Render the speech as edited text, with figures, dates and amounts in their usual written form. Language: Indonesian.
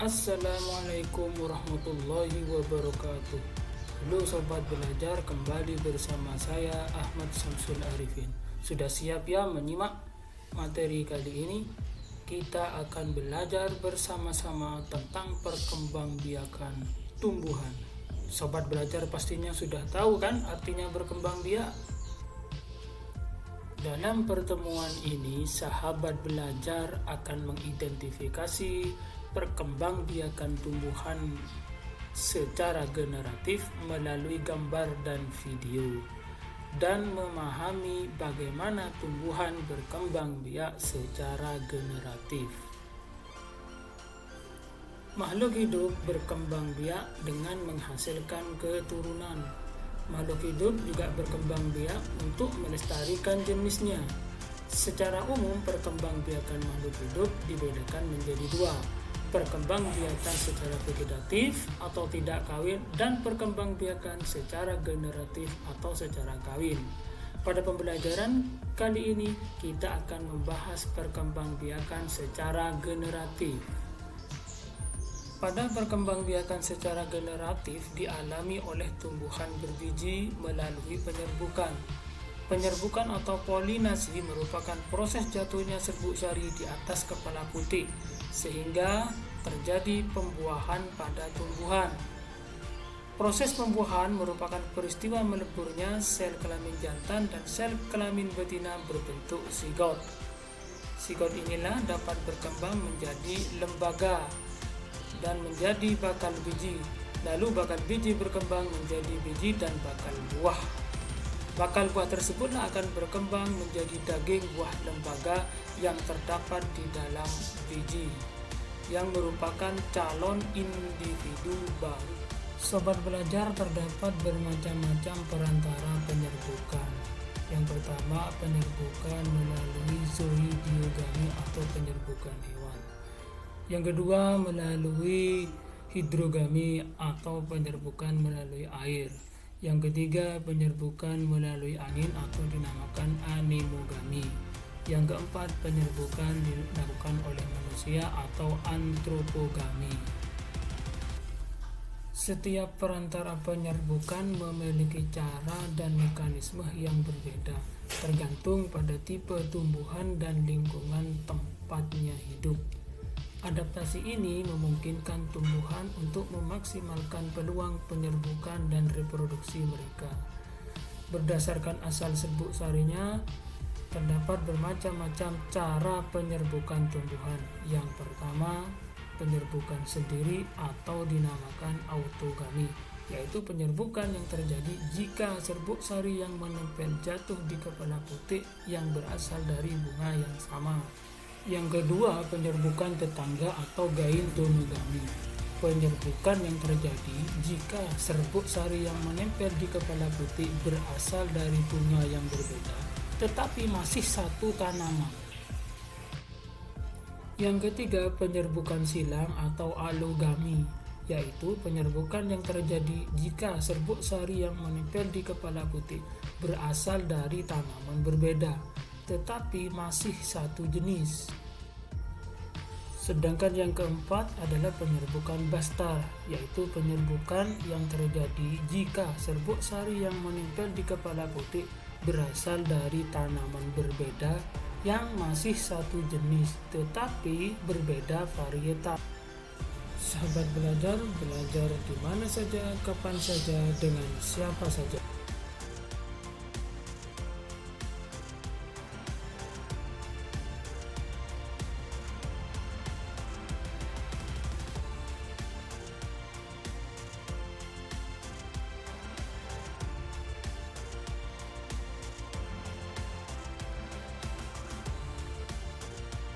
Assalamualaikum warahmatullahi wabarakatuh. Halo sobat belajar, kembali bersama saya Ahmad Samsul Arifin. Sudah siap ya menyimak materi kali ini? Kita akan belajar bersama-sama tentang perkembangbiakan tumbuhan. Sobat belajar pastinya sudah tahu kan artinya berkembang biak? Dalam pertemuan ini, sahabat belajar akan mengidentifikasi perkembangbiakan tumbuhan secara generatif melalui gambar dan video, dan memahami bagaimana tumbuhan berkembang biak secara generatif. Makhluk hidup berkembang biak dengan menghasilkan keturunan. Makhluk hidup juga berkembang biak untuk melestarikan jenisnya. Secara umum, perkembangbiakan makhluk hidup dibedakan menjadi dua: perkembangbiakan secara vegetatif atau tidak kawin, dan perkembangbiakan secara generatif atau secara kawin. Pada pembelajaran kali ini, kita akan membahas perkembangbiakan secara generatif. Pada perkembangbiakan secara generatif dialami oleh tumbuhan berbiji melalui penyerbukan. Penyerbukan atau polinasi merupakan proses jatuhnya serbuk sari di atas kepala putik sehingga terjadi pembuahan pada tumbuhan. Proses pembuahan merupakan peristiwa meleburnya sel kelamin jantan dan sel kelamin betina berbentuk zigot. Zigot inilah dapat berkembang menjadi lembaga dan menjadi bakal biji. Lalu bakal biji berkembang menjadi biji dan bakal buah. Bakal buah tersebutlah akan berkembang menjadi daging buah lembaga yang terdapat di dalam biji, yang merupakan calon individu baru. Sobat belajar, terdapat bermacam-macam perantara penyerbukan. Yang pertama, penyerbukan melalui zooidiogami atau penyerbukan hewan. Yang kedua, melalui hidrogami atau penyerbukan melalui air. Yang ketiga, penyerbukan melalui angin atau dinamakan anemogami. Yang keempat, penyerbukan dilakukan oleh manusia atau antropogami. Setiap perantara penyerbukan memiliki cara dan mekanisme yang berbeda, tergantung pada tipe tumbuhan dan lingkungan tempatnya hidup. Adaptasi ini memungkinkan tumbuhan untuk memaksimalkan peluang penyerbukan dan reproduksi mereka. Berdasarkan asal serbuk sarinya, terdapat bermacam-macam cara penyerbukan tumbuhan. Yang pertama, penyerbukan sendiri atau dinamakan autogami, yaitu penyerbukan yang terjadi jika serbuk sari yang menempel jatuh di kepala putik yang berasal dari bunga yang sama. Yang kedua, penyerbukan tetangga atau gaintonogami. Penyerbukan yang terjadi jika serbuk sari yang menempel di kepala putik berasal dari bunga yang berbeda, tetapi masih satu tanaman. Yang ketiga, penyerbukan silang atau alogami, yaitu penyerbukan yang terjadi jika serbuk sari yang menempel di kepala putik berasal dari tanaman berbeda, tetapi masih satu jenis. Sedangkan yang keempat adalah penyerbukan bastar, yaitu penyerbukan yang terjadi jika serbuk sari yang menempel di kepala putik berasal dari tanaman berbeda yang masih satu jenis, tetapi berbeda varietas. Sahabat belajar di mana saja, kapan saja, dengan siapa saja.